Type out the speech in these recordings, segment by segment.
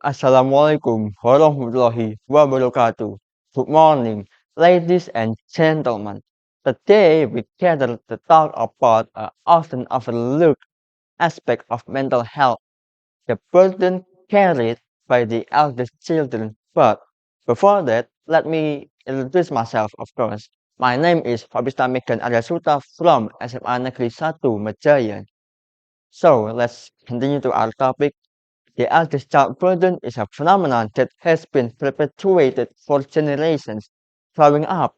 Assalamualaikum warahmatullahi wabarakatuh. Good morning, ladies and gentlemen. Today we gather to talk about an often overlooked aspect of mental health, the burden carried by the eldest children. But before that, let me introduce myself, of course. My name is Fabhista from SMA Negeri 1 Mejayan. So let's continue to our topic. The eldest child burden is a phenomenon that has been perpetuated for generations. Growing up,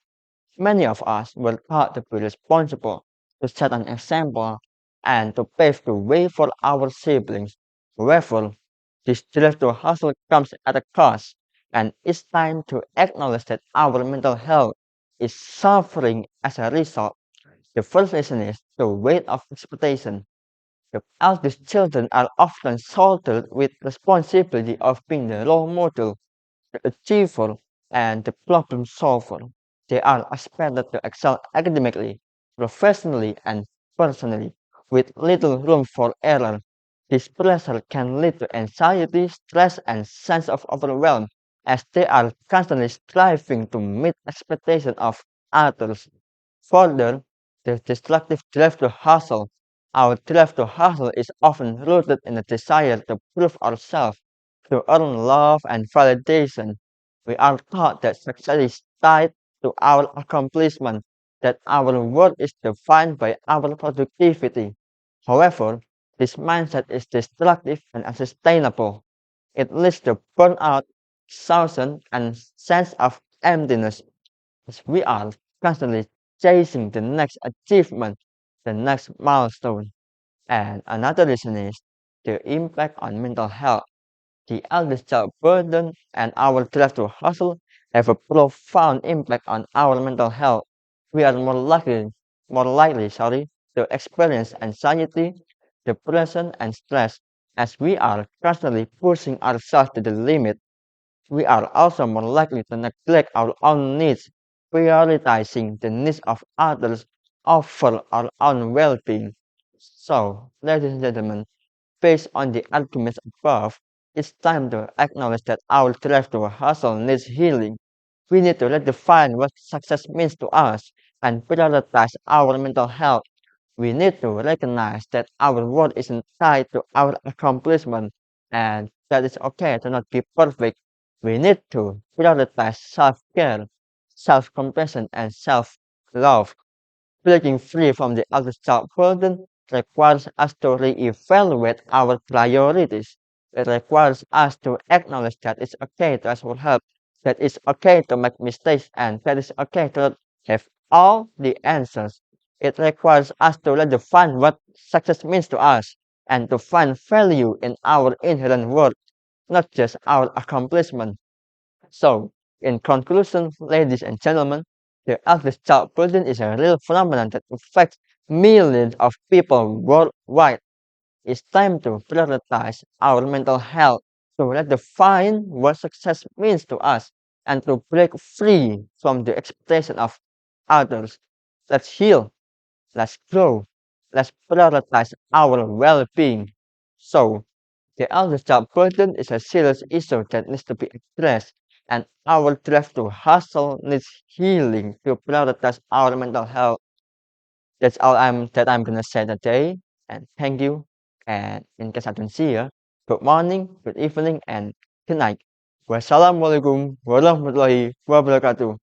many of us were taught to be responsible, to set an example, and to pave the way for our siblings. However, this drive to hustle comes at a cost, and it's time to acknowledge that our mental health is suffering as a result. The first reason is the weight of expectation. The eldest children are often saddled with responsibility of being the role model, the achiever, and the problem solver. They are expected to excel academically, professionally, and personally, with little room for error. This pressure can lead to anxiety, stress, and sense of overwhelm, as they are constantly striving to meet expectations of others. Further, the destructive drive to hustle. Our drive to hustle is often rooted in a desire to prove ourselves, to earn love and validation. We are taught that success is tied to our accomplishment, that our worth is defined by our productivity. However, this mindset is destructive and unsustainable. It leads to burnout, exhaustion, and sense of emptiness as we are constantly chasing the next achievement, the next milestone. And another reason is the impact on mental health. The eldest child burden and our drive to hustle have a profound impact on our mental health. We are more likely, to experience anxiety, depression, and stress as we are constantly pushing ourselves to the limit. We are also more likely to neglect our own needs, prioritizing the needs of others over our own well being. So, ladies and gentlemen, based on the arguments above, it's time to acknowledge that our drive to hustle needs healing. We need to redefine what success means to us and prioritize our mental health. We need to recognize that our worth isn't tied to our accomplishment and that it's okay to not be perfect. We need to prioritize self care, self compassion, and self love. Breaking free from the child burden requires us to reevaluate our priorities. It requires us to acknowledge that it's okay to ask for help, that it's okay to make mistakes, and that it's okay to not have all the answers. It requires us to redefine what success means to us and to find value in our inherent worth, not just our accomplishment. So, in conclusion, ladies and gentlemen, the eldest child burden is a real phenomenon that affects millions of people worldwide. It's time to prioritize our mental health, to redefine what success means to us, and to break free from the expectation of others. Let's heal, let's grow, let's prioritize our well being. So, the elder child burden is a serious issue that needs to be addressed, and our drive to hustle needs healing to prioritize our mental health. That's all I'm gonna say today. And thank you. And in case I don't see you, good morning, good evening, and good night. Wassalamualaikum warahmatullahi wabarakatuh.